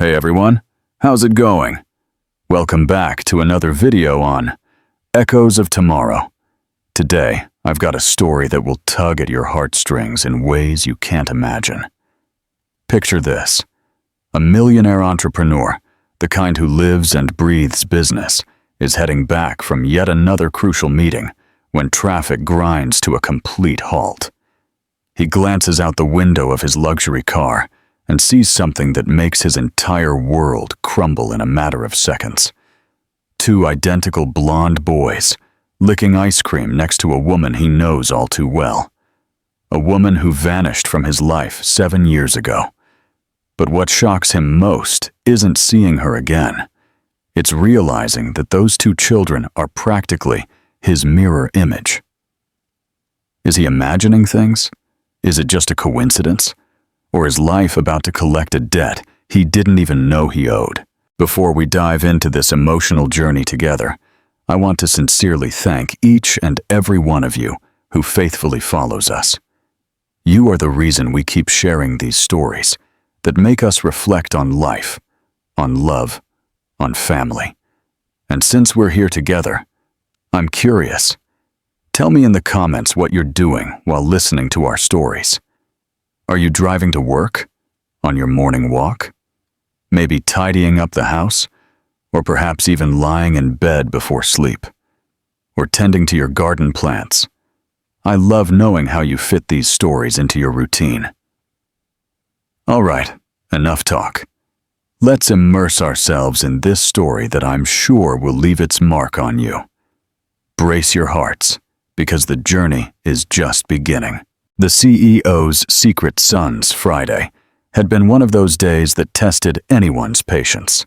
Hey everyone, how's it going? Welcome back to another video on Echoes of Tomorrow. Today, I've got a story that will tug at your heartstrings in ways you can't imagine. Picture this: a millionaire entrepreneur, the kind who lives and breathes business, is heading back from yet another crucial meeting when traffic grinds to a complete halt. He glances out the window of his luxury car and sees something that makes his entire world crumble in a matter of seconds. Two identical blonde boys, licking ice cream next to a woman he knows all too well. A woman who vanished from his life 7 years ago. But what shocks him most isn't seeing her again. It's realizing that those two children are practically his mirror image. Is he imagining things? Is it just a coincidence? Or is life about to collect a debt he didn't even know he owed? Before we dive into this emotional journey together, I want to sincerely thank each and every one of you who faithfully follows us. You are the reason we keep sharing these stories that make us reflect on life, on love, on family. And since we're here together, I'm curious. Tell me in the comments what you're doing while listening to our stories. Are you driving to work? On your morning walk? Maybe tidying up the house? Or perhaps even lying in bed before sleep? Or tending to your garden plants? I love knowing how you fit these stories into your routine. All right, enough talk. Let's immerse ourselves in this story that I'm sure will leave its mark on you. Brace your hearts, because the journey is just beginning. The CEO's Secret Sons Friday had been one of those days that tested anyone's patience.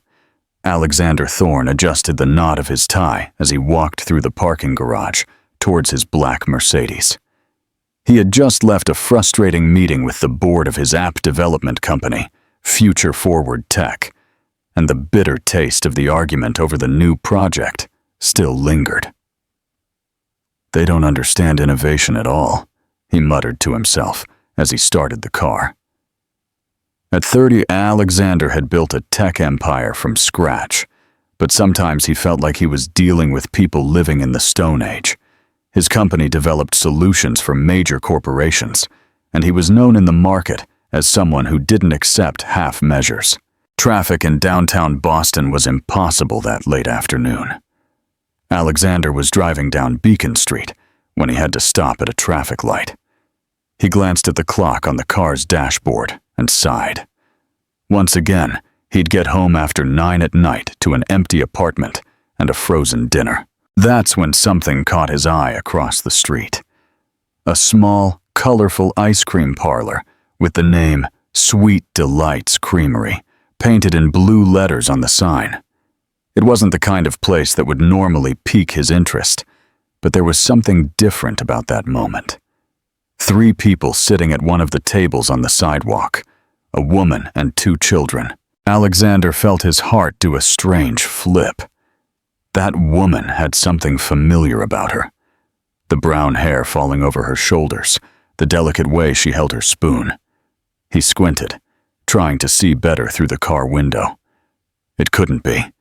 Alexander Thorne adjusted the knot of his tie as he walked through the parking garage towards his black Mercedes. He had just left a frustrating meeting with the board of his app development company, Future Forward Tech, and the bitter taste of the argument over the new project still lingered. They don't understand innovation at all, he muttered to himself as he started the car. At 30, Alexander had built a tech empire from scratch, but sometimes he felt like he was dealing with people living in the Stone Age. His company developed solutions for major corporations, and he was known in the market as someone who didn't accept half measures. Traffic in downtown Boston was impossible that late afternoon. Alexander was driving down Beacon Street when he had to stop at a traffic light. He glanced at the clock on the car's dashboard and sighed. Once again, he'd get home after 9 at night to an empty apartment and a frozen dinner. That's when something caught his eye across the street. A small, colorful ice cream parlor with the name Sweet Delights Creamery painted in blue letters on the sign. It wasn't the kind of place that would normally pique his interest, but there was something different about that moment. 3 people sitting at one of the tables on the sidewalk, a woman and 2 children. Alexander felt his heart do a strange flip. That woman had something familiar about her. The brown hair falling over her shoulders, the delicate way she held her spoon. He squinted, trying to see better through the car window. It couldn't be.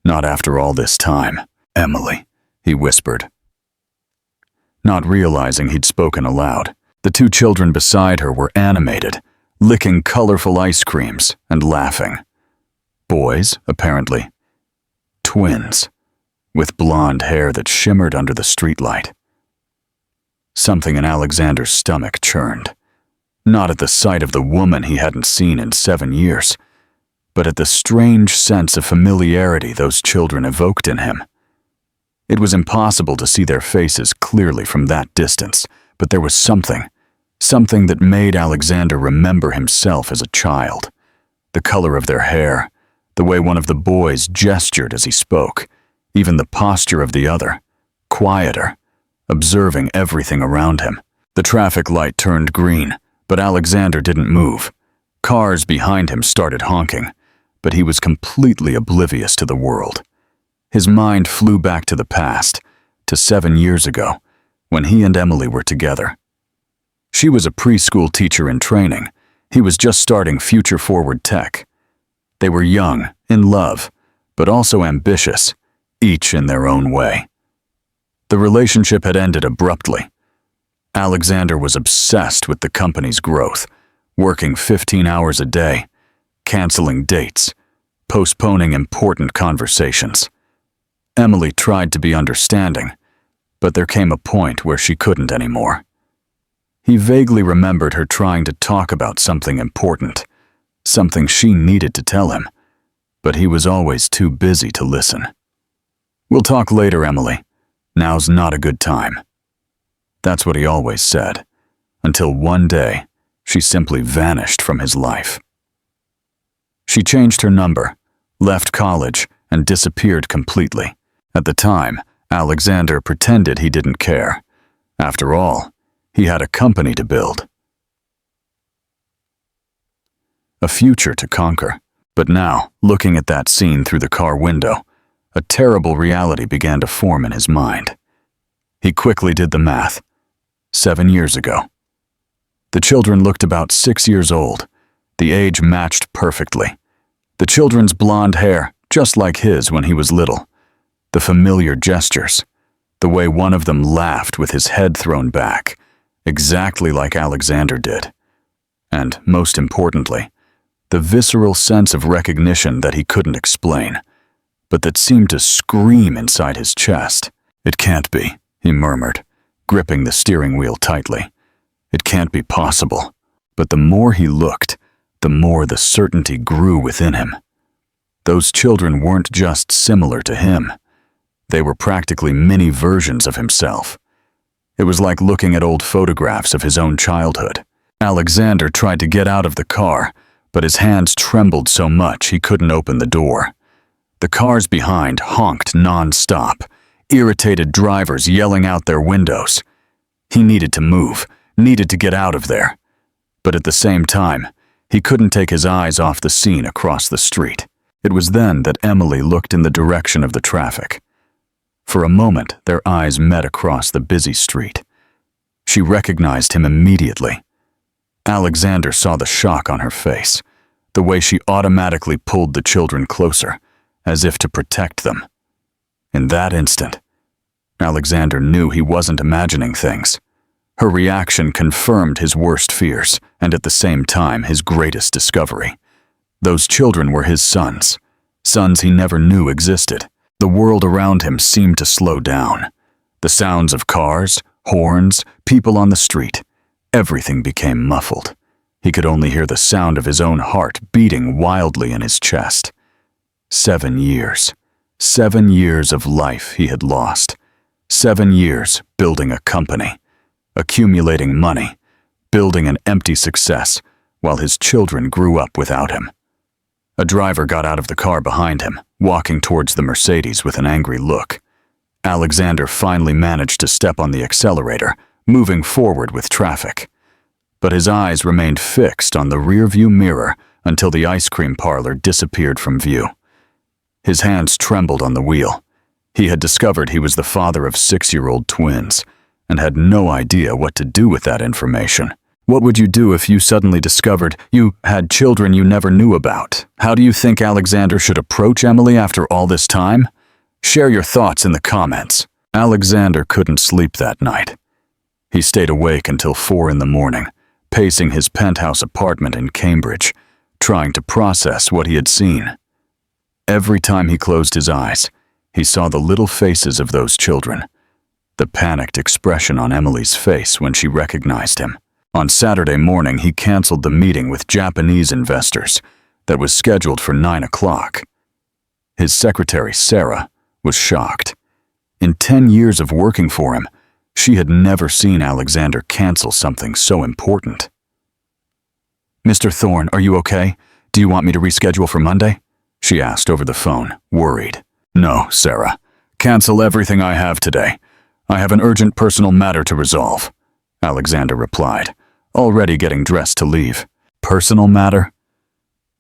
Not after all this time. Emily, he whispered, not realizing he'd spoken aloud. The 2 children beside her were animated, licking colorful ice creams and laughing. Boys, apparently. Twins, with blonde hair that shimmered under the streetlight. Something in Alexander's stomach churned, not at the sight of the woman he hadn't seen in 7 years, but at the strange sense of familiarity those children evoked in him. It was impossible to see their faces clearly from that distance, but there was something that made Alexander remember himself as a child. The color of their hair, the way one of the boys gestured as he spoke, even the posture of the other, quieter, observing everything around him. The traffic light turned green, but Alexander didn't move. Cars behind him started honking, but he was completely oblivious to the world. His mind flew back to the past, to 7 years ago, when he and Emily were together. She was a preschool teacher in training. He was just starting Future Forward Tech. They were young, in love, but also ambitious, each in their own way. The relationship had ended abruptly. Alexander was obsessed with the company's growth, working 15 hours a day, canceling dates, postponing important conversations. Emily tried to be understanding, but there came a point where she couldn't anymore. He vaguely remembered her trying to talk about something important, something she needed to tell him, but he was always too busy to listen. "We'll talk later, Emily. Now's not a good time." That's what he always said, until one day, she simply vanished from his life. She changed her number, left college, and disappeared completely. At the time, Alexander pretended he didn't care. After all, he had a company to build, a future to conquer. But now, looking at that scene through the car window, a terrible reality began to form in his mind. He quickly did the math. 7 years ago. The children looked about 6 years old. The age matched perfectly. The children's blonde hair, just like his when he was little. The familiar gestures. The way one of them laughed with his head thrown back, exactly like Alexander did. And, most importantly, the visceral sense of recognition that he couldn't explain, but that seemed to scream inside his chest. "It can't be," he murmured, gripping the steering wheel tightly. "It can't be possible." But the more he looked, the more the certainty grew within him. Those children weren't just similar to him. They were practically mini versions of himself. It was like looking at old photographs of his own childhood. Alexander tried to get out of the car, but his hands trembled so much he couldn't open the door. The cars behind honked non-stop, irritated drivers yelling out their windows. He needed to move, needed to get out of there. But at the same time, he couldn't take his eyes off the scene across the street. It was then that Emily looked in the direction of the traffic. For a moment, their eyes met across the busy street. She recognized him immediately. Alexander saw the shock on her face, the way she automatically pulled the children closer, as if to protect them. In that instant, Alexander knew he wasn't imagining things. Her reaction confirmed his worst fears, and at the same time his greatest discovery. Those children were his sons, sons he never knew existed. The world around him seemed to slow down. The sounds of cars, horns, people on the street, everything became muffled. He could only hear the sound of his own heart beating wildly in his chest. 7 years. 7 years of life he had lost. 7 years building a company, accumulating money, building an empty success, while his children grew up without him. A driver got out of the car behind him, walking towards the Mercedes with an angry look. Alexander finally managed to step on the accelerator, moving forward with traffic. But his eyes remained fixed on the rearview mirror until the ice cream parlor disappeared from view. His hands trembled on the wheel. He had discovered he was the father of 6-year-old twins, and had no idea what to do with that information. What would you do if you suddenly discovered you had children you never knew about? How do you think Alexander should approach Emily after all this time? Share your thoughts in the comments. Alexander couldn't sleep that night. He stayed awake until 4 in the morning, pacing his penthouse apartment in Cambridge, trying to process what he had seen. Every time he closed his eyes, he saw the little faces of those children, the panicked expression on Emily's face when she recognized him. On Saturday morning, he canceled the meeting with Japanese investors that was scheduled for 9 o'clock. His secretary, Sarah, was shocked. In 10 years of working for him, she had never seen Alexander cancel something so important. "Mr. Thorne, are you okay? Do you want me to reschedule for Monday?" she asked over the phone, worried. "No, Sarah. Cancel everything I have today. I have an urgent personal matter to resolve," Alexander replied, already getting dressed to leave. Personal matter?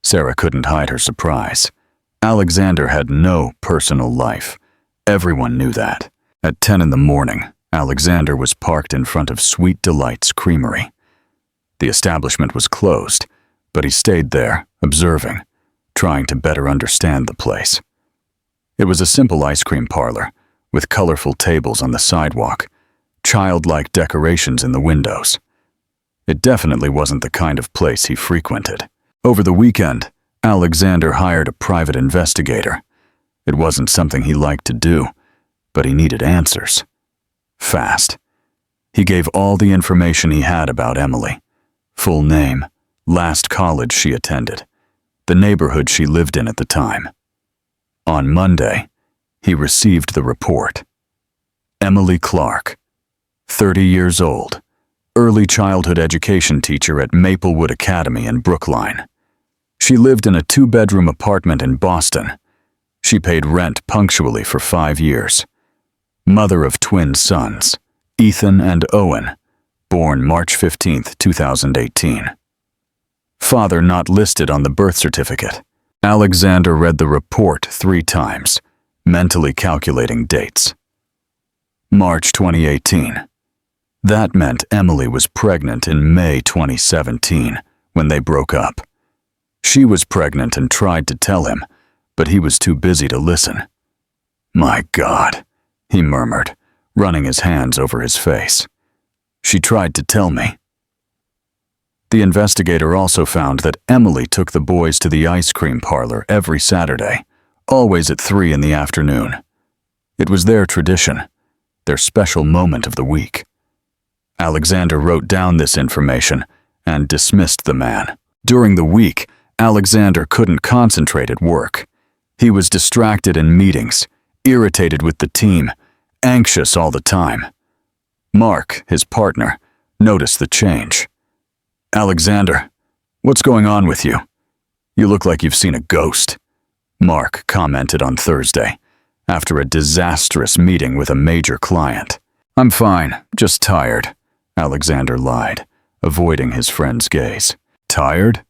Sarah couldn't hide her surprise. Alexander had no personal life. Everyone knew that. At 10 in the morning, Alexander was parked in front of Sweet Delight's Creamery. The establishment was closed, but he stayed there, observing, trying to better understand the place. It was a simple ice cream parlor, with colorful tables on the sidewalk, childlike decorations in the windows. It definitely wasn't the kind of place he frequented. Over the weekend, Alexander hired a private investigator. It wasn't something he liked to do, but he needed answers. Fast. He gave all the information he had about Emily: full name, last college she attended, the neighborhood she lived in at the time. On Monday, he received the report. Emily Clark, 30 years old, early childhood education teacher at Maplewood Academy in Brookline. She lived in a 2-bedroom apartment in Boston. She paid rent punctually for 5 years. Mother of twin sons, Ethan and Owen, born March 15, 2018. Father not listed on the birth certificate. Alexander read the report 3 times, mentally calculating dates. March 2018. That meant Emily was pregnant in May 2017, when they broke up. She was pregnant and tried to tell him, but he was too busy to listen. "My God," he murmured, running his hands over his face. "She tried to tell me." The investigator also found that Emily took the boys to the ice cream parlor every Saturday, always at 3 in the afternoon. It was their tradition, their special moment of the week. Alexander wrote down this information and dismissed the man. During the week, Alexander couldn't concentrate at work. He was distracted in meetings, irritated with the team, anxious all the time. Mark, his partner, noticed the change. "Alexander, what's going on with you? You look like you've seen a ghost," Mark commented on Thursday, after a disastrous meeting with a major client. "I'm fine, just tired," Alexander lied, avoiding his friend's gaze. "Tired?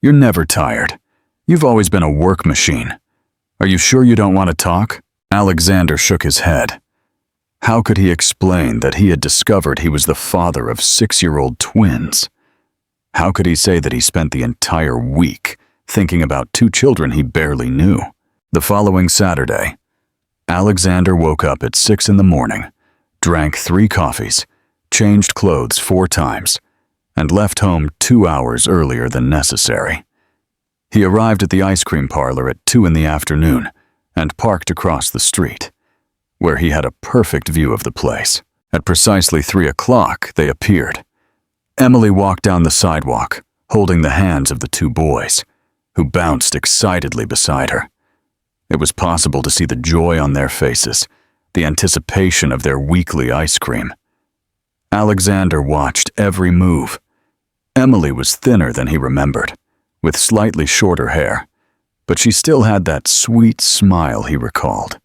You're never tired. You've always been a work machine. Are you sure you don't want to talk?" Alexander shook his head. How could he explain that he had discovered he was the father of 6-year-old twins? How could he say that he spent the entire week thinking about 2 children he barely knew? The following Saturday, Alexander woke up at 6 in the morning, drank 3 coffees, changed clothes 4 times, and left home 2 hours earlier than necessary. He arrived at the ice cream parlor at 2 in the afternoon and parked across the street, where he had a perfect view of the place. At precisely 3 o'clock, they appeared. Emily walked down the sidewalk, holding the hands of the 2 boys, who bounced excitedly beside her. It was possible to see the joy on their faces, the anticipation of their weekly ice cream. Alexander watched every move. Emily was thinner than he remembered, with slightly shorter hair, but she still had that sweet smile he recalled.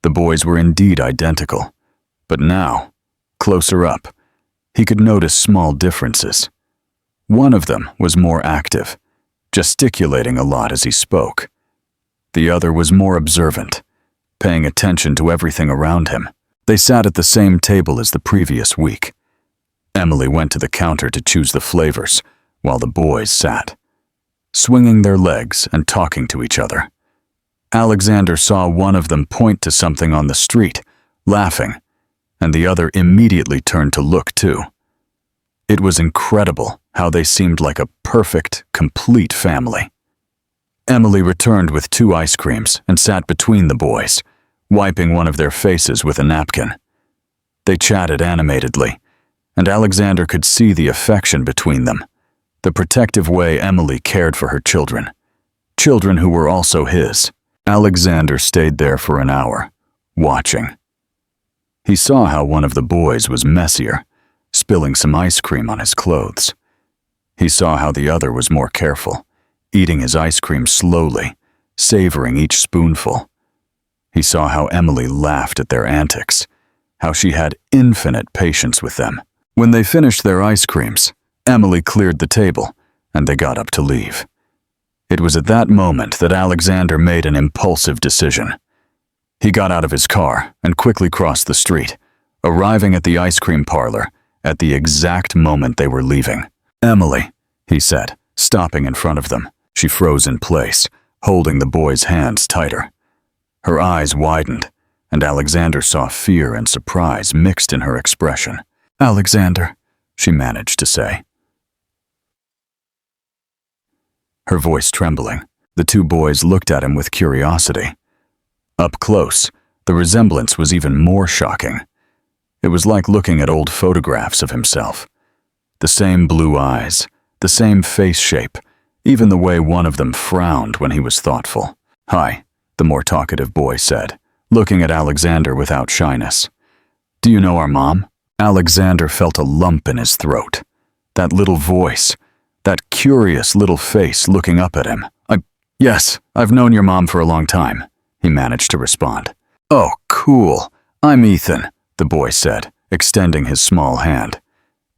The boys were indeed identical, but now, closer up, he could notice small differences. One of them was more active, gesticulating a lot as he spoke. The other was more observant, paying attention to everything around him. They sat at the same table as the previous week. Emily went to the counter to choose the flavors, while the boys sat, swinging their legs and talking to each other. Alexander saw one of them point to something on the street, laughing, and the other immediately turned to look too. It was incredible how they seemed like a perfect, complete family. Emily returned with 2 ice creams and sat between the boys, wiping one of their faces with a napkin. They chatted animatedly, and Alexander could see the affection between them, the protective way Emily cared for her children who were also his. Alexander stayed there for an hour, watching. He saw how one of the boys was messier, spilling some ice cream on his clothes. He saw how the other was more careful, eating his ice cream slowly, savoring each spoonful. He saw how Emily laughed at their antics, how she had infinite patience with them. When they finished their ice creams, Emily cleared the table, and they got up to leave. It was at that moment that Alexander made an impulsive decision. He got out of his car and quickly crossed the street, arriving at the ice cream parlor at the exact moment they were leaving. "Emily," he said, stopping in front of them. She froze in place, holding the boy's hands tighter. Her eyes widened, and Alexander saw fear and surprise mixed in her expression. "Alexander," she managed to say. Her voice trembling, the two boys looked at him with curiosity. Up close, the resemblance was even more shocking. It was like looking at old photographs of himself. The same blue eyes, the same face shape, even the way one of them frowned when he was thoughtful. "Hi," the more talkative boy said, looking at Alexander without shyness. "Do you know our mom?" Alexander felt a lump in his throat. That little voice, that curious little face looking up at him. Yes, I've known your mom for a long time," he managed to respond. "Oh, cool. I'm Ethan," the boy said, extending his small hand.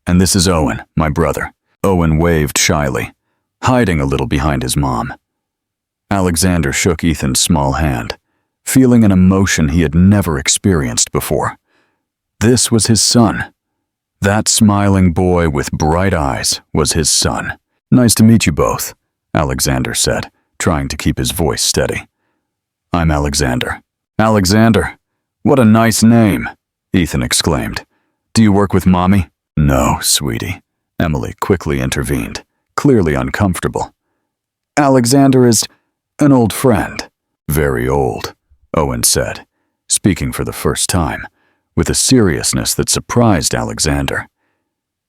"And this is Owen, my brother." Owen waved shyly, hiding a little behind his mom. Alexander shook Ethan's small hand, feeling an emotion he had never experienced before. This was his son. That smiling boy with bright eyes was his son. "Nice to meet you both," Alexander said, trying to keep his voice steady. "I'm Alexander." "Alexander, what a nice name," Ethan exclaimed. "Do you work with Mommy?" "No, sweetie," Emily quickly intervened, clearly uncomfortable. "Alexander is an old friend." "Very old," Owen said, speaking for the first time, with a seriousness that surprised Alexander.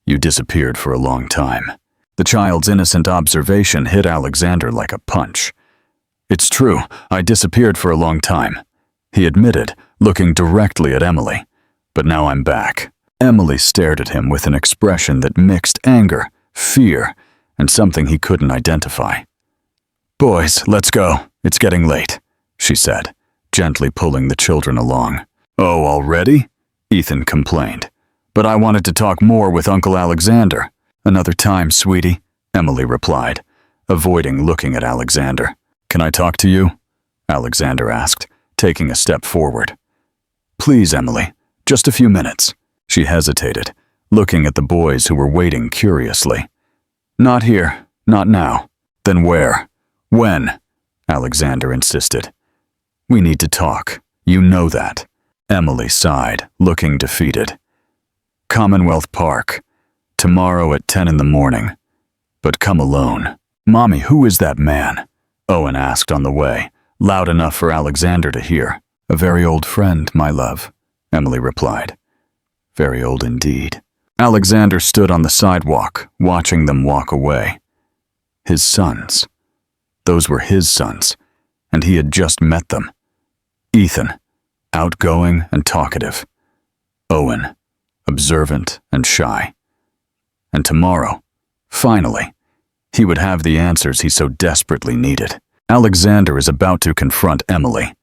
"You disappeared for a long time." The child's innocent observation hit Alexander like a punch. "It's true, I disappeared for a long time," he admitted, looking directly at Emily. "But now I'm back." Emily stared at him with an expression that mixed anger, fear, and something he couldn't identify. "Boys, let's go. It's getting late," she said, gently pulling the children along. "Oh, already?" Ethan complained. "But I wanted to talk more with Uncle Alexander." "Another time, sweetie," Emily replied, avoiding looking at Alexander. "Can I talk to you?" Alexander asked, taking a step forward. "Please, Emily, just a few minutes." She hesitated, looking at the boys who were waiting curiously. "Not here, not now." "Then where? When?" Alexander insisted. "We need to talk. You know that." Emily sighed, looking defeated. "Commonwealth Park. Tomorrow at 10 in the morning. But come alone." "Mommy, who is that man?" Owen asked on the way, loud enough for Alexander to hear. "A very old friend, my love," Emily replied. "Very old indeed." Alexander stood on the sidewalk, watching them walk away. His sons. Those were his sons, and he had just met them. Ethan, outgoing and talkative. Owen, observant and shy. And tomorrow, finally, he would have the answers he so desperately needed. Alexander is about to confront Emily.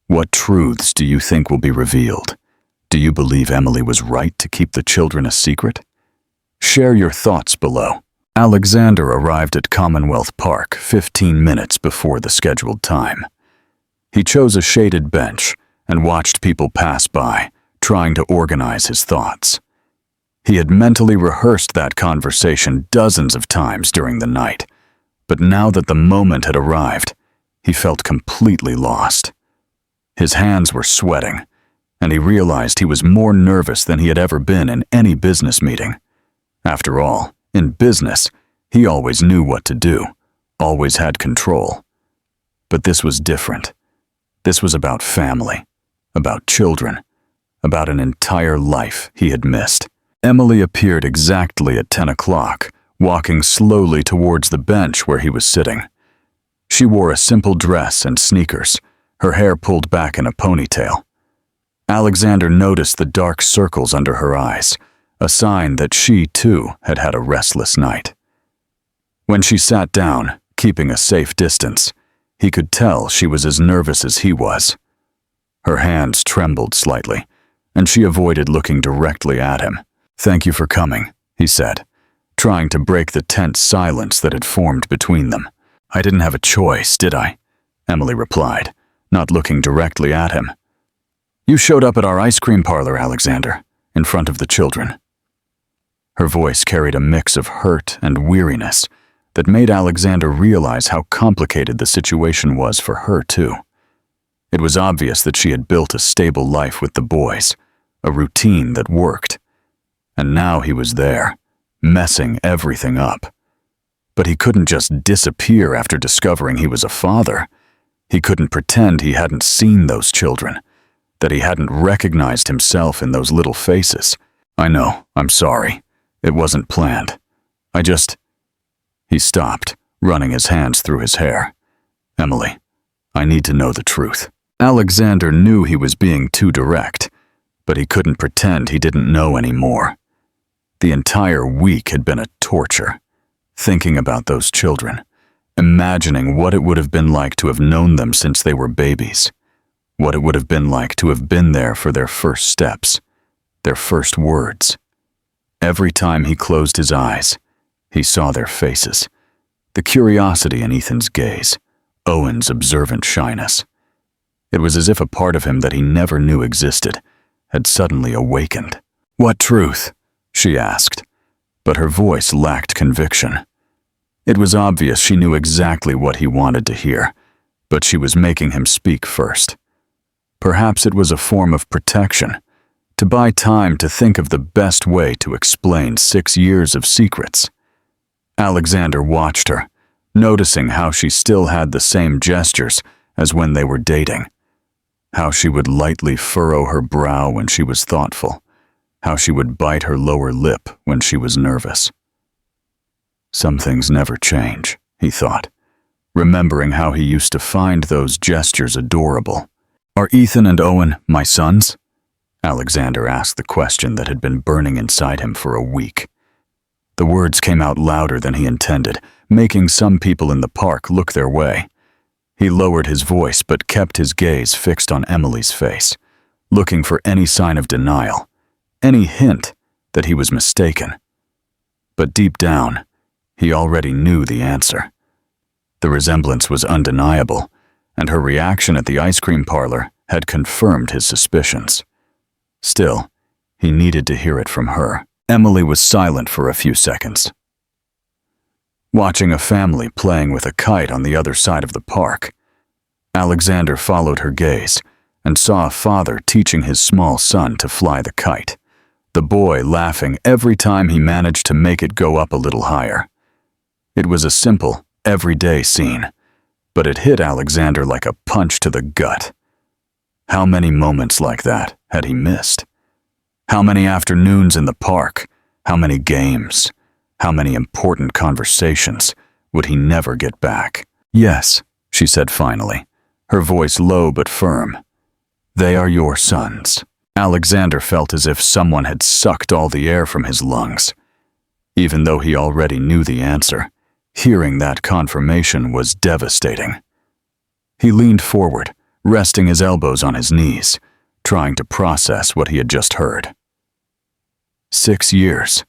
What truths do you think will be revealed? Do you believe Emily was right to keep the children a secret? Share your thoughts below. Alexander arrived at Commonwealth Park 15 minutes before the scheduled time. He chose a shaded bench and watched people pass by, trying to organize his thoughts. He had mentally rehearsed that conversation dozens of times during the night, but now that the moment had arrived, he felt completely lost. His hands were sweating, and he realized he was more nervous than he had ever been in any business meeting. After all, in business, he always knew what to do, always had control. But this was different. This was about family, about children, about an entire life he had missed. Emily appeared exactly at 10 o'clock, walking slowly towards the bench where he was sitting. She wore a simple dress and sneakers, her hair pulled back in a ponytail. Alexander noticed the dark circles under her eyes, a sign that she, too, had had a restless night. When she sat down, keeping a safe distance, he could tell she was as nervous as he was. Her hands trembled slightly, and she avoided looking directly at him. "Thank you for coming," he said, trying to break the tense silence that had formed between them. "I didn't have a choice, did I?" Emily replied, not looking directly at him. "You showed up at our ice cream parlor, Alexander, in front of the children." Her voice carried a mix of hurt and weariness, that made Alexander realize how complicated the situation was for her, too. It was obvious that she had built a stable life with the boys, a routine that worked. And now he was there, messing everything up. But he couldn't just disappear after discovering he was a father. He couldn't pretend he hadn't seen those children, that he hadn't recognized himself in those little faces. I know, I'm sorry. It wasn't planned. He stopped, running his hands through his hair. Emily, I need to know the truth. Alexander knew he was being too direct, but he couldn't pretend he didn't know anymore. The entire week had been a torture, thinking about those children, imagining what it would have been like to have known them since they were babies, what it would have been like to have been there for their first steps, their first words. Every time he closed his eyes, he saw their faces, the curiosity in Ethan's gaze, Owen's observant shyness. It was as if a part of him that he never knew existed had suddenly awakened. "What truth?" she asked, but her voice lacked conviction. It was obvious she knew exactly what he wanted to hear, but she was making him speak first. Perhaps it was a form of protection, to buy time to think of the best way to explain 6 years of secrets. Alexander watched her, noticing how she still had the same gestures as when they were dating, how she would lightly furrow her brow when she was thoughtful, how she would bite her lower lip when she was nervous. Some things never change, he thought, remembering how he used to find those gestures adorable. "Are Ethan and Owen my sons?" Alexander asked the question that had been burning inside him for a week. The words came out louder than he intended, making some people in the park look their way. He lowered his voice but kept his gaze fixed on Emily's face, looking for any sign of denial, any hint that he was mistaken. But deep down, he already knew the answer. The resemblance was undeniable, and her reaction at the ice cream parlor had confirmed his suspicions. Still, he needed to hear it from her. Emily was silent for a few seconds, watching a family playing with a kite on the other side of the park. Alexander followed her gaze and saw a father teaching his small son to fly the kite, the boy laughing every time he managed to make it go up a little higher. It was a simple, everyday scene, but it hit Alexander like a punch to the gut. How many moments like that had he missed? How many afternoons in the park, how many games, how many important conversations would he never get back? "Yes," she said finally, her voice low but firm. "They are your sons." Alexander felt as if someone had sucked all the air from his lungs. Even though he already knew the answer, hearing that confirmation was devastating. He leaned forward, resting his elbows on his knees, trying to process what he had just heard. 6 years.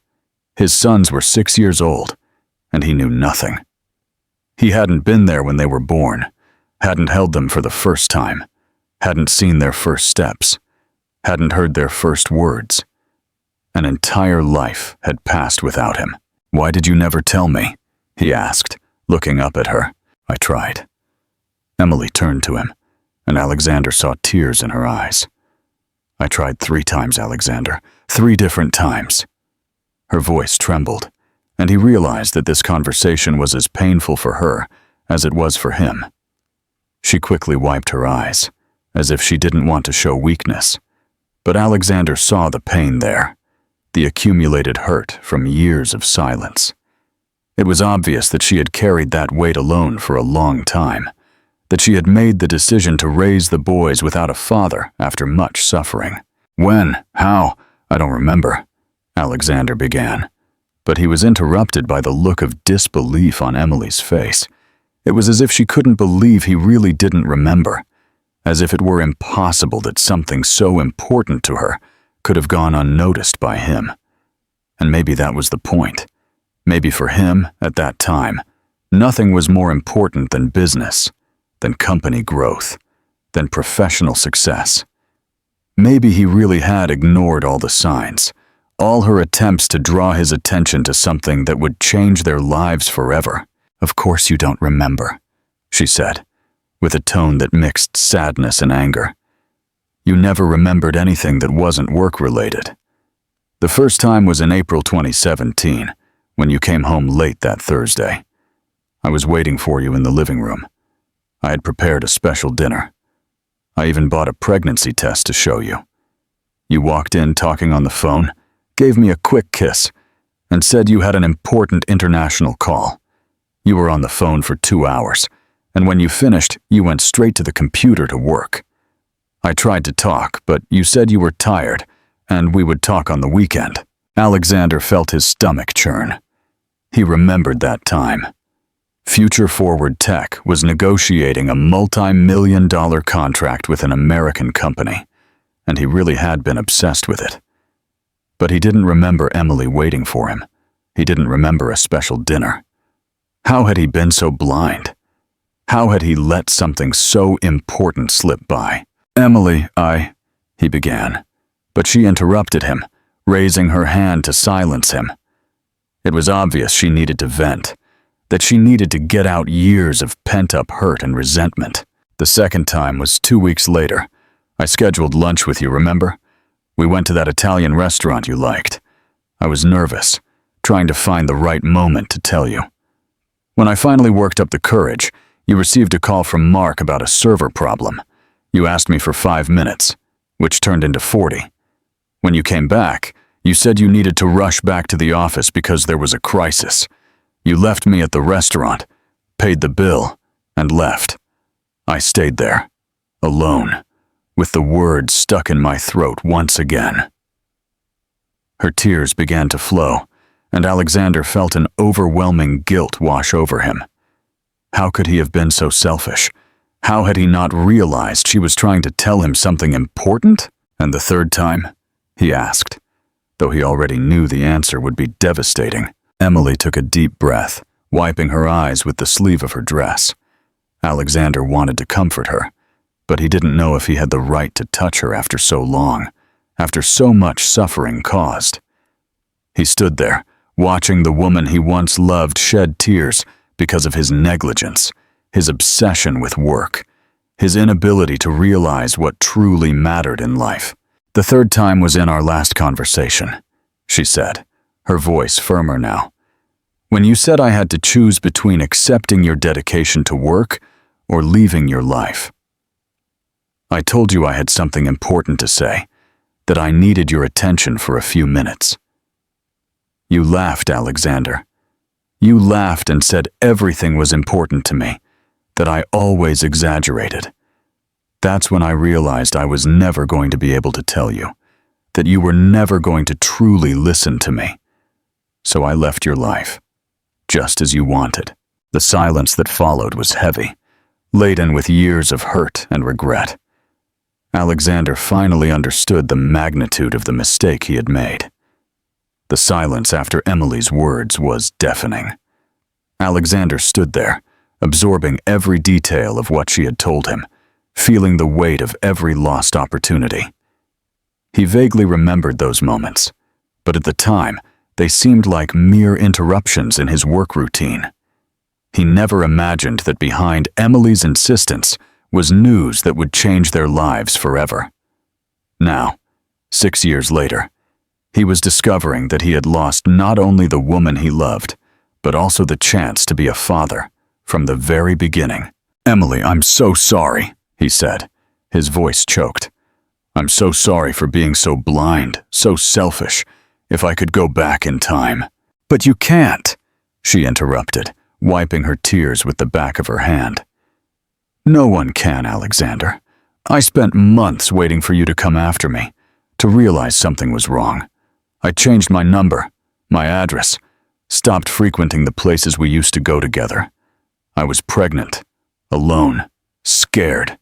His sons were 6 years old, and he knew nothing. He hadn't been there when they were born, hadn't held them for the first time, hadn't seen their first steps, hadn't heard their first words. An entire life had passed without him. "Why did you never tell me?" he asked, looking up at her. "I tried." Emily turned to him, and Alexander saw tears in her eyes. "I tried 3 times, Alexander, 3 different times." Her voice trembled, and he realized that this conversation was as painful for her as it was for him. She quickly wiped her eyes, as if she didn't want to show weakness, but Alexander saw the pain there, the accumulated hurt from years of silence. It was obvious that she had carried that weight alone for a long time, that she had made the decision to raise the boys without a father after much suffering. "When? How? I don't remember," Alexander began, but he was interrupted by the look of disbelief on Emily's face. It was as if she couldn't believe he really didn't remember, as if it were impossible that something so important to her could have gone unnoticed by him. And maybe that was the point. Maybe for him, at that time, nothing was more important than business, than company growth, than professional success. Maybe he really had ignored all the signs, all her attempts to draw his attention to something that would change their lives forever. Of course you don't remember, she said, with a tone that mixed sadness and anger. You never remembered anything that wasn't work-related. The first time was in April 2017, when you came home late that Thursday. I was waiting for you in the living room. I had prepared a special dinner. I even bought a pregnancy test to show you. You walked in talking on the phone, gave me a quick kiss, and said you had an important international call. You were on the phone for 2 hours, and when you finished, you went straight to the computer to work. I tried to talk, but you said you were tired, and we would talk on the weekend. Alexander felt his stomach churn. He remembered that time. Future Forward Tech was negotiating a multi-million-dollar contract with an American company, and he really had been obsessed with it. But he didn't remember Emily waiting for him. He didn't remember a special dinner. How had he been so blind? How had he let something so important slip by? Emily, he began, but she interrupted him, raising her hand to silence him. It was obvious she needed to vent, that she needed to get out years of pent-up hurt and resentment. The second time was 2 weeks later. I scheduled lunch with you, remember? We went to that Italian restaurant you liked. I was nervous, trying to find the right moment to tell you. When I finally worked up the courage, you received a call from Mark about a server problem. You asked me for 5 minutes, which turned into 40. When you came back, you said you needed to rush back to the office because there was a crisis. You left me at the restaurant, paid the bill, and left. I stayed there, alone, with the words stuck in my throat once again. Her tears began to flow, and Alexander felt an overwhelming guilt wash over him. How could he have been so selfish? How had he not realized she was trying to tell him something important? And the third time? He asked, though he already knew the answer would be devastating. Emily took a deep breath, wiping her eyes with the sleeve of her dress. Alexander wanted to comfort her, but he didn't know if he had the right to touch her after so long, after so much suffering caused. He stood there, watching the woman he once loved shed tears because of his negligence, his obsession with work, his inability to realize what truly mattered in life. The third time was in our last conversation, she said, her voice firmer now. When you said I had to choose between accepting your dedication to work or leaving your life. I told you I had something important to say, that I needed your attention for a few minutes. You laughed, Alexander. You laughed and said everything was important to me, that I always exaggerated. That's when I realized I was never going to be able to tell you, that you were never going to truly listen to me. So I left your life, just as you wanted. The silence that followed was heavy, laden with years of hurt and regret. Alexander finally understood the magnitude of the mistake he had made. The silence after Emily's words was deafening. Alexander stood there, absorbing every detail of what she had told him, feeling the weight of every lost opportunity. He vaguely remembered those moments, but at the time, they seemed like mere interruptions in his work routine. He never imagined that behind Emily's insistence was news that would change their lives forever. Now, 6 years later, he was discovering that he had lost not only the woman he loved, but also the chance to be a father from the very beginning. Emily, I'm so sorry, he said, his voice choked. I'm so sorry for being so blind, so selfish. If I could go back in time. But you can't, she interrupted, wiping her tears with the back of her hand. No one can, Alexander. I spent months waiting for you to come after me, to realize something was wrong. I changed my number, my address, stopped frequenting the places we used to go together. I was pregnant, alone, scared,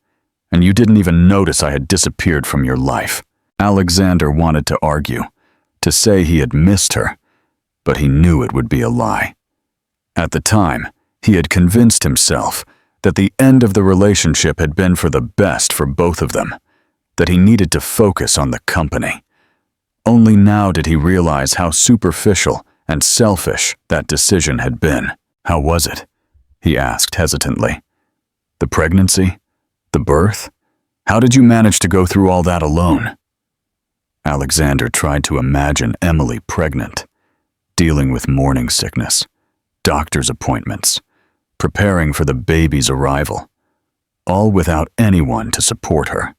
and you didn't even notice I had disappeared from your life. Alexander wanted to argue, to say he had missed her, but he knew it would be a lie. At the time, he had convinced himself that the end of the relationship had been for the best for both of them, that he needed to focus on the company. Only now did he realize how superficial and selfish that decision had been. How was it? he asked hesitantly. The pregnancy? The birth? How did you manage to go through all that alone? Alexander tried to imagine Emily pregnant, dealing with morning sickness, doctor's appointments, preparing for the baby's arrival, all without anyone to support her.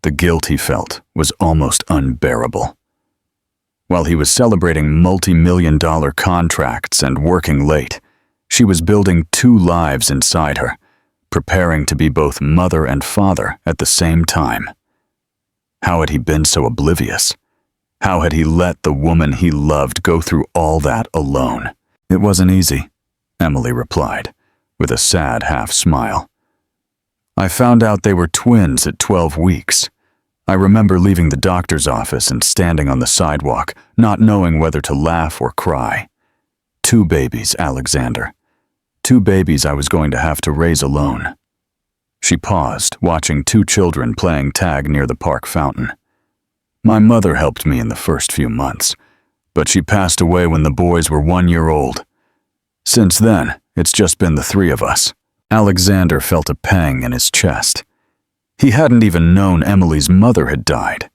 The guilt he felt was almost unbearable. While he was celebrating multi-million-dollar contracts and working late, she was building two lives inside her, preparing to be both mother and father at the same time. How had he been so oblivious? How had he let the woman he loved go through all that alone? It wasn't easy, Emily replied, with a sad half-smile. I found out they were twins at 12 weeks. I remember leaving the doctor's office and standing on the sidewalk, not knowing whether to laugh or cry. 2 babies, Alexander. 2 babies I was going to have to raise alone. She paused, watching 2 children playing tag near the park fountain. My mother helped me in the first few months, but she passed away when the boys were 1 year old. Since then, it's just been the 3 of us. Alexander felt a pang in his chest. He hadn't even known Emily's mother had died.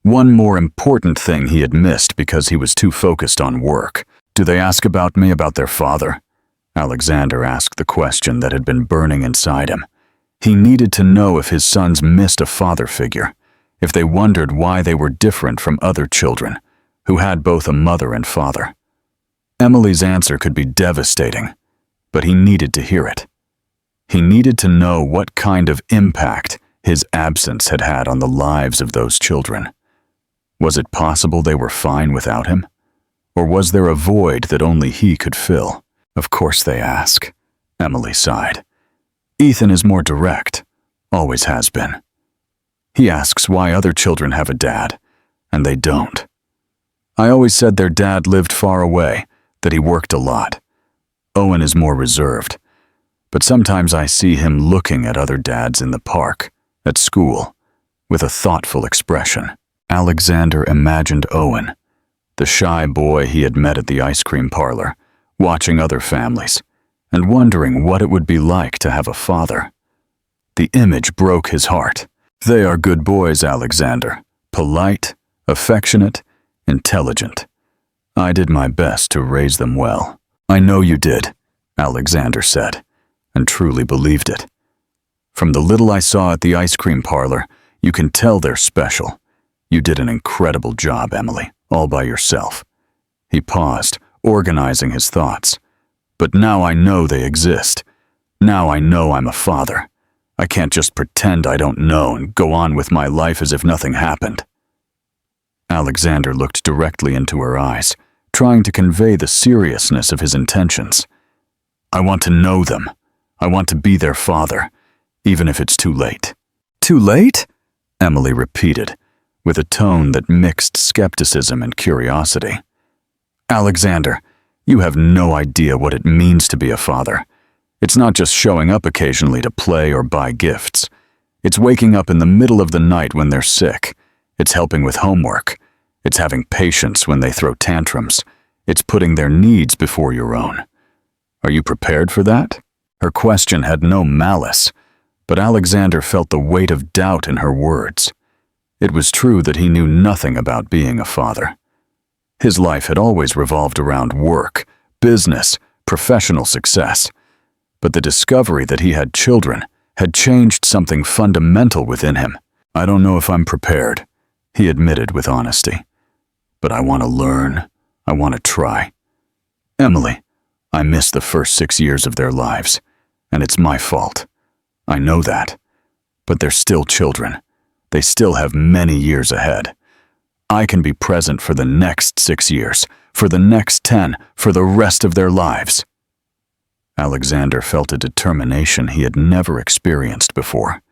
One more important thing he had missed because he was too focused on work. Do they ask about me about their father? Alexander asked the question that had been burning inside him. He needed to know if his sons missed a father figure, if they wondered why they were different from other children, who had both a mother and father. Emily's answer could be devastating, but he needed to hear it. He needed to know what kind of impact his absence had had on the lives of those children. Was it possible they were fine without him? Or was there a void that only he could fill? Of course they ask, Emily sighed. Ethan is more direct, always has been. He asks why other children have a dad, and they don't. I always said their dad lived far away, that he worked a lot. Owen is more reserved, but sometimes I see him looking at other dads in the park, at school, with a thoughtful expression. Alexander imagined Owen, the shy boy he had met at the ice cream parlor, watching other families, and wondering what it would be like to have a father. The image broke his heart. They are good boys, Alexander. Polite, affectionate, intelligent. I did my best to raise them well. I know you did, Alexander said, and truly believed it. From the little I saw at the ice cream parlor, you can tell they're special. You did an incredible job, Emily, all by yourself. He paused, organizing his thoughts. But now I know they exist. Now I know I'm a father. I can't just pretend I don't know and go on with my life as if nothing happened. Alexander looked directly into her eyes, trying to convey the seriousness of his intentions. I want to know them. I want to be their father, even if it's too late. Too late? Emily repeated, with a tone that mixed skepticism and curiosity. Alexander, you have no idea what it means to be a father. It's not just showing up occasionally to play or buy gifts. It's waking up in the middle of the night when they're sick. It's helping with homework. It's having patience when they throw tantrums. It's putting their needs before your own. Are you prepared for that? Her question had no malice, but Alexander felt the weight of doubt in her words. It was true that he knew nothing about being a father. His life had always revolved around work, business, professional success. But the discovery that he had children had changed something fundamental within him. I don't know if I'm prepared, he admitted with honesty. But I want to learn. I want to try. Emily, I missed the first 6 years of their lives, and it's my fault. I know that. But they're still children. They still have many years ahead. I can be present for the next 6 years, for the next 10, for the rest of their lives. Alexander felt a determination he had never experienced before.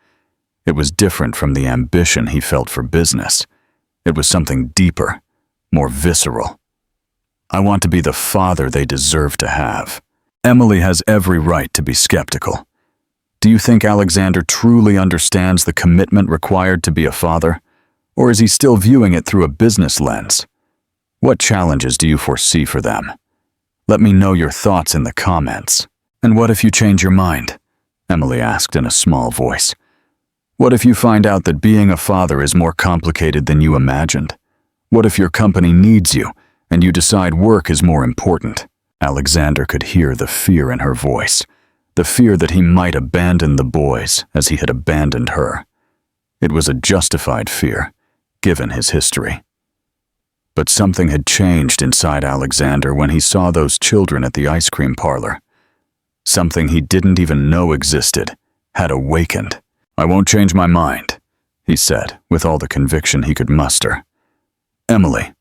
It was different from the ambition he felt for business. It was something deeper, more visceral. I want to be the father they deserve to have. Emily has every right to be skeptical. Do you think Alexander truly understands the commitment required to be a father? Or is he still viewing it through a business lens? What challenges do you foresee for them? Let me know your thoughts in the comments. "And what if you change your mind?" Emily asked in a small voice. "What if you find out that being a father is more complicated than you imagined? What if your company needs you and you decide work is more important?" Alexander could hear the fear in her voice, the fear that he might abandon the boys as he had abandoned her. It was a justified fear, given his history. But something had changed inside Alexander when he saw those children at the ice cream parlor. Something he didn't even know existed had awakened. "I won't change my mind," he said, with all the conviction he could muster. "Emily,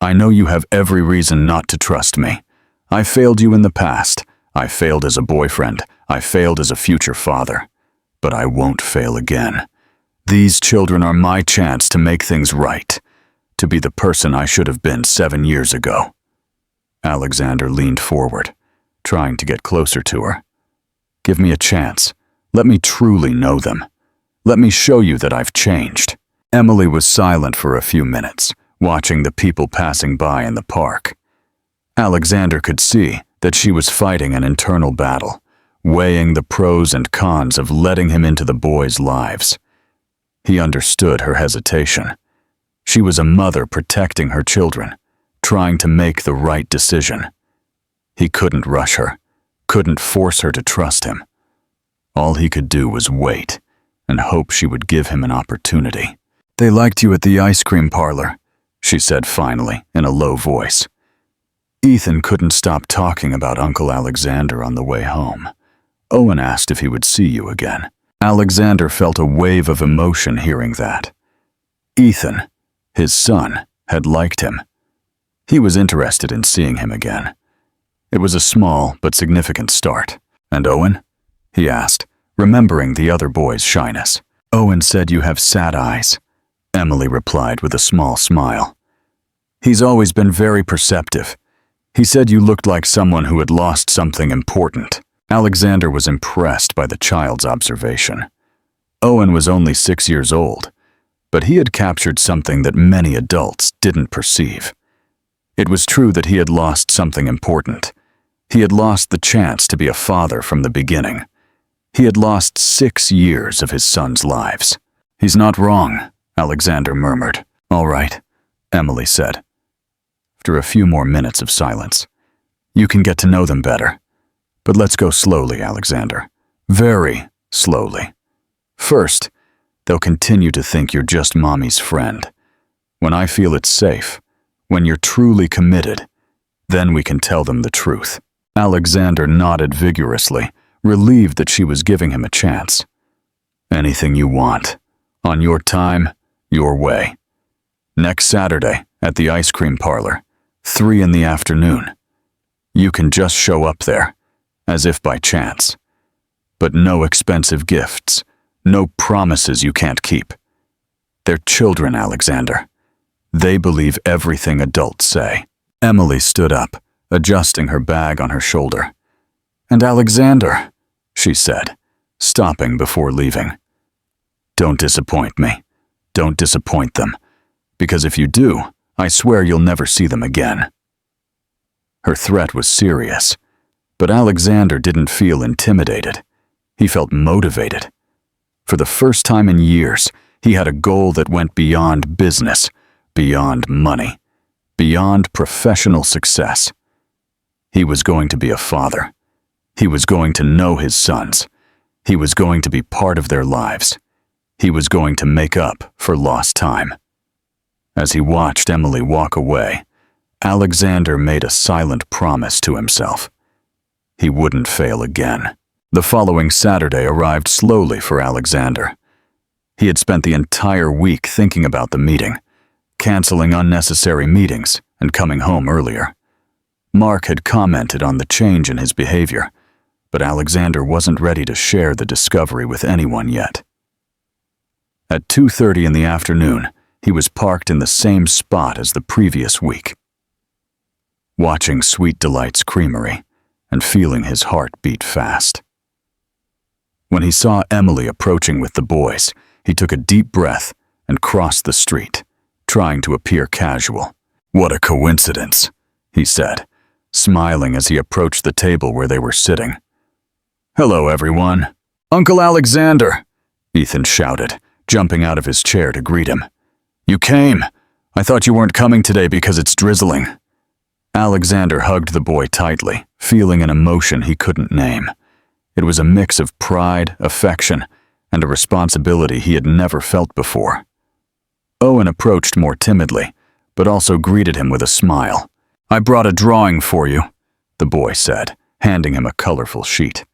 I know you have every reason not to trust me. I failed you in the past. I failed as a boyfriend. I failed as a future father. But I won't fail again. These children are my chance to make things right, to be the person I should have been 7 years ago." Alexander leaned forward, trying to get closer to her. "Give me a chance. Let me truly know them. Let me show you that I've changed." Emily was silent for a few minutes, watching the people passing by in the park. Alexander could see that she was fighting an internal battle, weighing the pros and cons of letting him into the boys' lives. He understood her hesitation. She was a mother protecting her children, trying to make the right decision. He couldn't rush her, couldn't force her to trust him. All he could do was wait and hope she would give him an opportunity. "They liked you at the ice cream parlor," she said finally in a low voice. Ethan couldn't stop talking about Uncle Alexander on the way home. Owen asked if he would see you again. Alexander felt a wave of emotion hearing that. Ethan, his son, had liked him. He was interested in seeing him again. It was a small but significant start. "And Owen?" he asked, remembering the other boy's shyness. "Owen said you have sad eyes," Emily replied with a small smile. "He's always been very perceptive. He said you looked like someone who had lost something important." Alexander was impressed by the child's observation. Owen was only 6 years old, but he had captured something that many adults didn't perceive. It was true that he had lost something important. He had lost the chance to be a father from the beginning. He had lost 6 years of his sons' lives. "He's not wrong," Alexander murmured. "All right," Emily said. After a few more minutes of silence, "You can get to know them better. But let's go slowly, Alexander. Very slowly. First, they'll continue to think you're just mommy's friend. When I feel it's safe, when you're truly committed, then we can tell them the truth." Alexander nodded vigorously, relieved that she was giving him a chance. "Anything you want. On your time, your way. Next Saturday, at the ice cream parlor, 3 in the afternoon. You can just show up there, as if by chance. But no expensive gifts, no promises you can't keep. They're children, Alexander. They believe everything adults say." Emily stood up, adjusting her bag on her shoulder. "And Alexander," she said, stopping before leaving. "Don't disappoint me. Don't disappoint them. Because if you do, I swear you'll never see them again." Her threat was serious, but Alexander didn't feel intimidated. He felt motivated. For the first time in years, he had a goal that went beyond business, beyond money, beyond professional success. He was going to be a father. He was going to know his sons. He was going to be part of their lives. He was going to make up for lost time. As he watched Emily walk away, Alexander made a silent promise to himself. He wouldn't fail again. The following Saturday arrived slowly for Alexander. He had spent the entire week thinking about the meeting, canceling unnecessary meetings and coming home earlier. Mark had commented on the change in his behavior, but Alexander wasn't ready to share the discovery with anyone yet. At 2:30 in the afternoon, he was parked in the same spot as the previous week, watching Sweet Delight's Creamery and feeling his heart beat fast. When he saw Emily approaching with the boys, he took a deep breath and crossed the street, trying to appear casual. "What a coincidence," he said, smiling as he approached the table where they were sitting. Hello, everyone. Uncle Alexander, Ethan shouted, jumping out of his chair to greet him. You came. I thought you weren't coming today because it's drizzling. Alexander hugged the boy tightly, feeling an emotion he couldn't name. It was a mix of pride, affection, and a responsibility he had never felt before. Owen approached more timidly, but also greeted him with a smile. I brought a drawing for you, the boy said, handing him a colorful sheet.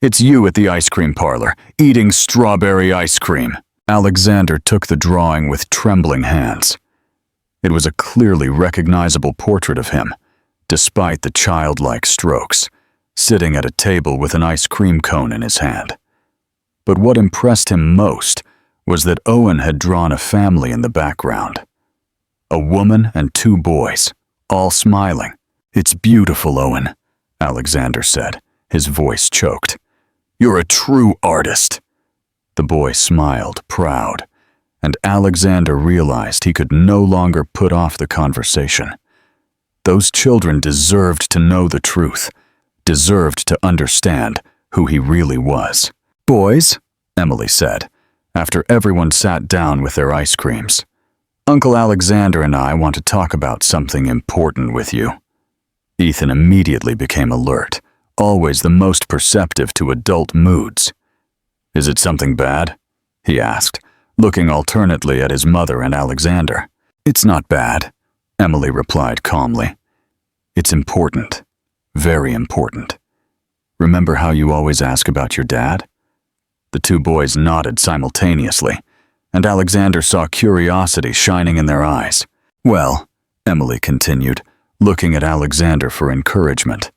It's you at the ice cream parlor, eating strawberry ice cream. Alexander took the drawing with trembling hands. It was a clearly recognizable portrait of him, despite the childlike strokes, sitting at a table with an ice cream cone in his hand. But what impressed him most was that Owen had drawn a family in the background. A woman and 2 boys, all smiling. It's beautiful, Owen, Alexander said, his voice choked. You're a true artist. The boy smiled, proud, and Alexander realized he could no longer put off the conversation. Those children deserved to know the truth, deserved to understand who he really was. Boys, Emily said, after everyone sat down with their ice creams, Uncle Alexander and I want to talk about something important with you. Ethan immediately became alert, always the most perceptive to adult moods. Is it something bad? He asked, looking alternately at his mother and Alexander. It's not bad, Emily replied calmly. It's important, very important. Remember how you always ask about your dad? The 2 boys nodded simultaneously, and Alexander saw curiosity shining in their eyes. Well, Emily continued, looking at Alexander for encouragement.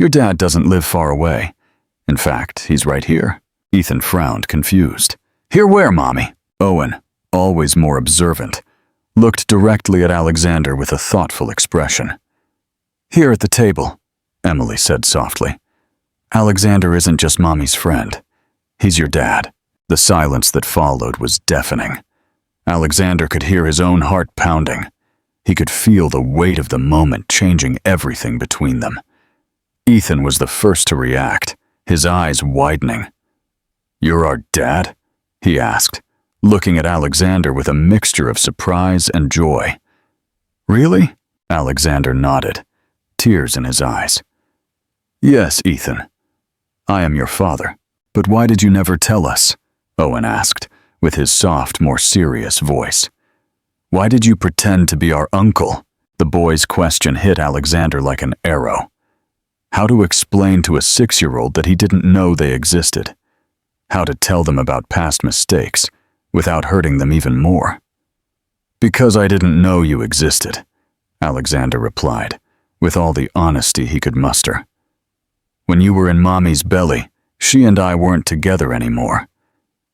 Your dad doesn't live far away. In fact, he's right here. Ethan frowned, confused. Here where, Mommy? Owen, always more observant, looked directly at Alexander with a thoughtful expression. Here at the table, Emily said softly. Alexander isn't just Mommy's friend. He's your dad. The silence that followed was deafening. Alexander could hear his own heart pounding. He could feel the weight of the moment changing everything between them. Ethan was the first to react, his eyes widening. You're our dad? He asked, looking at Alexander with a mixture of surprise and joy. Really? Alexander nodded, tears in his eyes. Yes, Ethan. I am your father. But why did you never tell us? Owen asked, with his soft, more serious voice. Why did you pretend to be our uncle? The boy's question hit Alexander like an arrow. How to explain to a 6-year-old that he didn't know they existed? How to tell them about past mistakes without hurting them even more? Because I didn't know you existed, Alexander replied, with all the honesty he could muster. When you were in Mommy's belly, she and I weren't together anymore.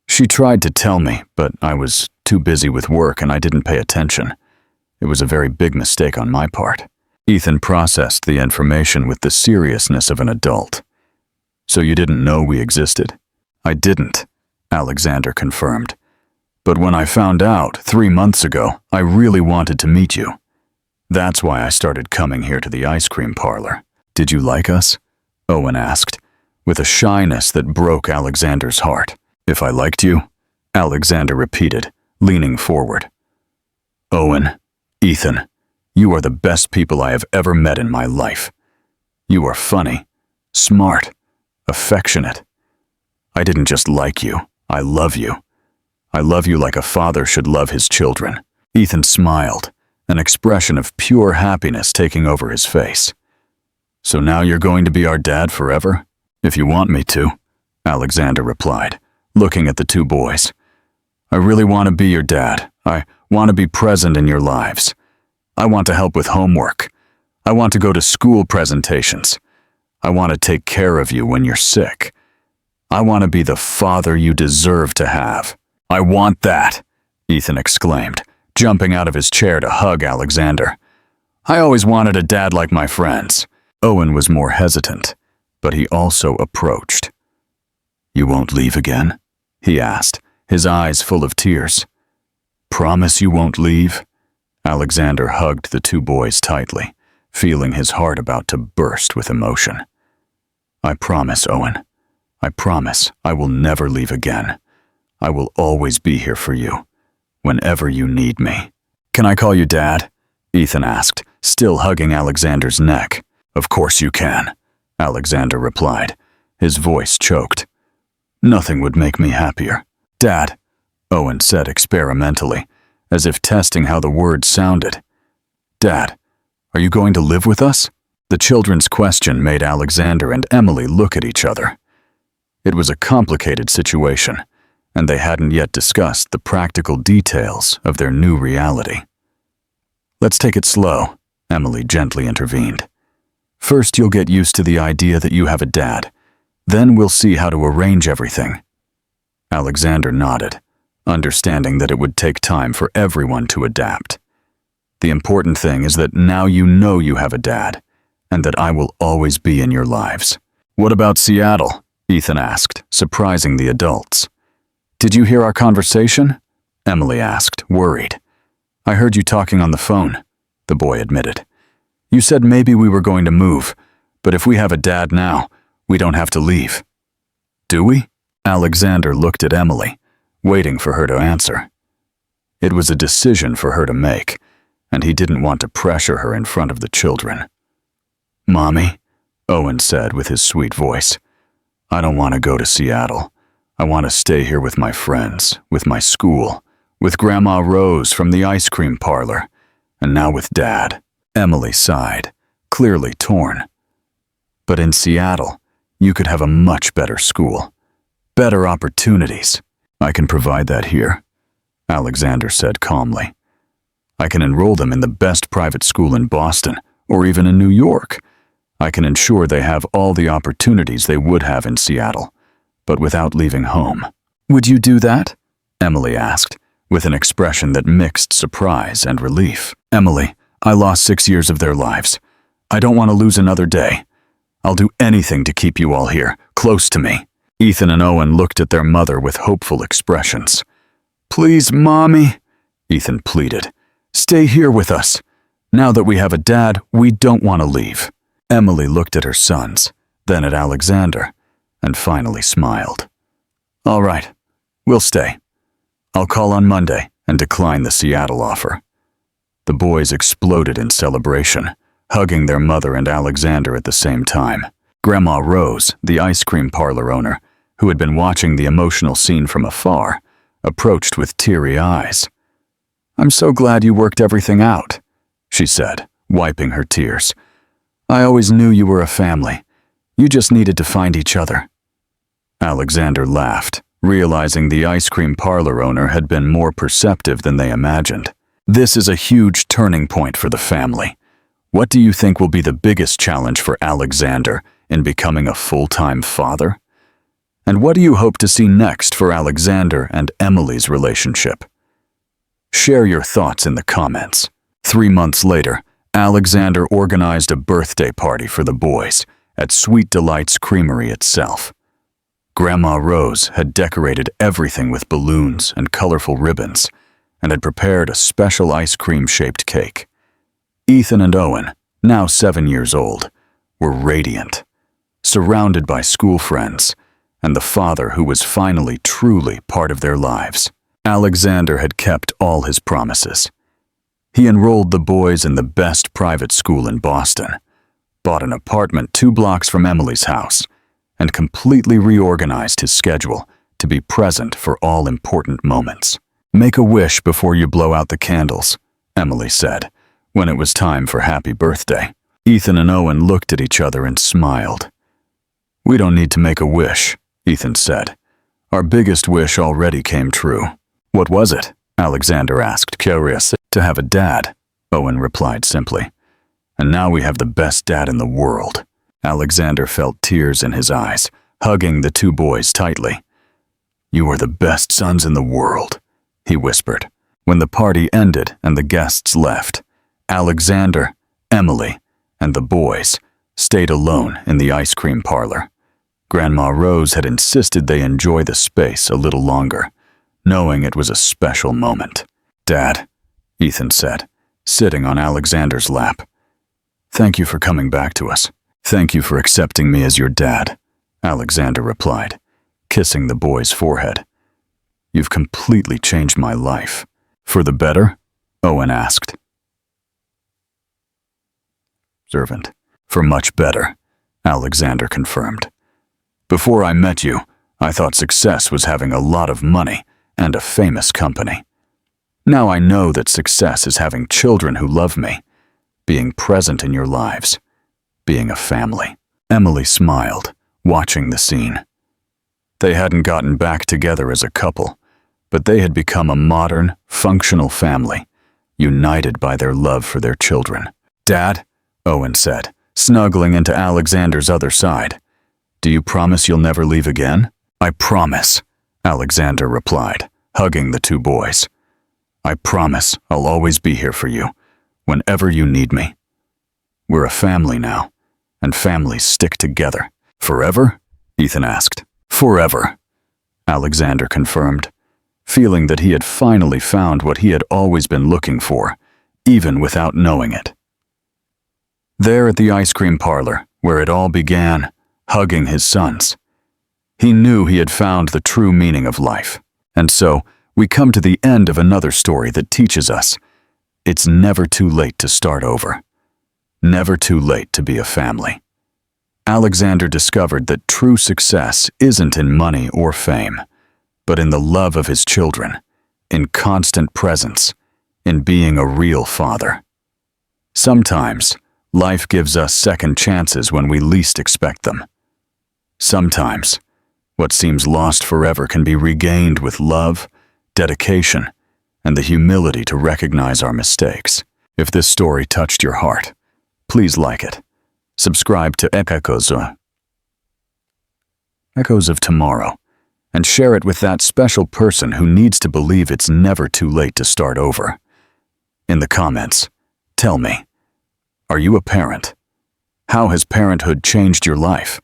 She tried to tell me, but I was too busy with work and I didn't pay attention. It was a very big mistake on my part. Ethan processed the information with the seriousness of an adult. So you didn't know we existed? I didn't, Alexander confirmed. But when I found out 3 months ago, I really wanted to meet you. That's why I started coming here to the ice cream parlor. Did you like us? Owen asked, with a shyness that broke Alexander's heart. If I liked you? Alexander repeated, leaning forward. Owen, Ethan, you are the best people I have ever met in my life. You are funny, smart, affectionate. I didn't just like you, I love you. I love you like a father should love his children. Ethan smiled, an expression of pure happiness taking over his face. So now you're going to be our dad forever? If you want me to, Alexander replied, looking at the 2 boys. I really want to be your dad. I want to be present in your lives. I want to help with homework. I want to go to school presentations. I want to take care of you when you're sick. I want to be the father you deserve to have. I want that, Ethan exclaimed, jumping out of his chair to hug Alexander. I always wanted a dad like my friends. Owen was more hesitant, but he also approached. You won't leave again? He asked, his eyes full of tears. Promise you won't leave? Alexander hugged the 2 boys tightly, feeling his heart about to burst with emotion. I promise, Owen. I promise I will never leave again. I will always be here for you, whenever you need me." "Can I call you Dad?" Ethan asked, still hugging Alexander's neck. "Of course you can," Alexander replied, his voice choked. "Nothing would make me happier." "Dad," Owen said experimentally, as if testing how the words sounded. "Dad, are you going to live with us?" The children's question made Alexander and Emily look at each other. It was a complicated situation, and they hadn't yet discussed the practical details of their new reality. "Let's take it slow," Emily gently intervened. "First, you'll get used to the idea that you have a dad. Then we'll see how to arrange everything." Alexander nodded, understanding that it would take time for everyone to adapt. "The important thing is that now you know you have a dad, and that I will always be in your lives." "What about Seattle?" Ethan asked, surprising the adults. "Did you hear our conversation?" Emily asked, worried. "I heard you talking on the phone," the boy admitted. "You said maybe we were going to move, but if we have a dad now, we don't have to leave." "Do we?" Alexander looked at Emily, waiting for her to answer. It was a decision for her to make, and he didn't want to pressure her in front of the children. "Mommy," Owen said with his sweet voice, "I don't want to go to Seattle. I want to stay here with my friends, with my school, with Grandma Rose from the ice cream parlor, and now with Dad." Emily sighed, clearly torn. "But in Seattle, you could have a much better school. Better opportunities." "I can provide that here," Alexander said calmly. "I can enroll them in the best private school in Boston, or even in New York. I can ensure they have all the opportunities they would have in Seattle, but without leaving home." "Would you do that?" Emily asked, with an expression that mixed surprise and relief. "Emily, I lost 6 years of their lives. I don't want to lose another day. I'll do anything to keep you all here, close to me." Ethan and Owen looked at their mother with hopeful expressions. "Please, Mommy," Ethan pleaded. "Stay here with us. Now that we have a dad, we don't want to leave." Emily looked at her sons, then at Alexander, and finally smiled. "All right, we'll stay. I'll call on Monday and decline the Seattle offer." The boys exploded in celebration, hugging their mother and Alexander at the same time. Grandma Rose, the ice cream parlor owner, who had been watching the emotional scene from afar, approached with teary eyes. "I'm so glad you worked everything out," she said, wiping her tears. "I always knew you were a family. You just needed to find each other." Alexander laughed, realizing the ice cream parlor owner had been more perceptive than they imagined. "This is a huge turning point for the family. What do you think will be the biggest challenge for Alexander in becoming a full-time father? And what do you hope to see next for Alexander and Emily's relationship?" Share your thoughts in the comments. 3 months later, Alexander organized a birthday party for the boys at Sweet Delight's Creamery itself. Grandma Rose had decorated everything with balloons and colorful ribbons, and had prepared a special ice cream-shaped cake. Ethan and Owen, now 7 years old, were radiant, surrounded by school friends, and the father who was finally truly part of their lives. Alexander had kept all his promises. He enrolled the boys in the best private school in Boston, bought an apartment 2 blocks from Emily's house, and completely reorganized his schedule to be present for all important moments. "Make a wish before you blow out the candles," Emily said, when it was time for happy birthday. Ethan and Owen looked at each other and smiled. "We don't need to make a wish," Ethan said. "Our biggest wish already came true." "What was it?" Alexander asked, curious. "To have a dad," Owen replied simply. "And now we have the best dad in the world." Alexander felt tears in his eyes, hugging the 2 boys tightly. "You are the best sons in the world," he whispered. When the party ended and the guests left, Alexander, Emily, and the boys stayed alone in the ice cream parlor. Grandma Rose had insisted they enjoy the space a little longer, knowing it was a special moment. "Dad," Ethan said, sitting on Alexander's lap. "Thank you for coming back to us. Thank you for accepting me as your dad," Alexander replied, kissing the boy's forehead. You've completely changed my life. For the better? Owen asked. Servant. For much better, Alexander confirmed. Before I met you, I thought success was having a lot of money and a famous company. Now I know that success is having children who love me, being present in your lives, being a family. Emily smiled, watching the scene. They hadn't gotten back together as a couple, but they had become a modern, functional family, united by their love for their children. Dad, Owen said, snuggling into Alexander's other side. Do you promise you'll never leave again? I promise, Alexander replied, hugging the two boys. I promise I'll always be here for you, whenever you need me. We're a family now, and families stick together. Forever? Ethan asked. Forever, Alexander confirmed, feeling that he had finally found what he had always been looking for, even without knowing it. There at the ice cream parlor, where it all began, hugging his sons, he knew he had found the true meaning of life. And so, we come to the end of another story that teaches us it's never too late to start over. Never too late to be a family. Alexander discovered that true success isn't in money or fame, but in the love of his children, in constant presence, in being a real father. Sometimes, life gives us second chances when we least expect them. Sometimes, what seems lost forever can be regained with love, dedication, and the humility to recognize our mistakes. If this story touched your heart, please like it. Subscribe to Echoes of Tomorrow, and share it with that special person who needs to believe it's never too late to start over. In the comments, tell me, are you a parent? How has parenthood changed your life?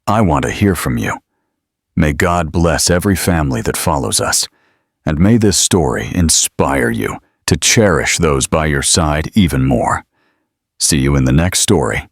I want to hear from you. May God bless every family that follows us, and may this story inspire you to cherish those by your side even more. See you in the next story.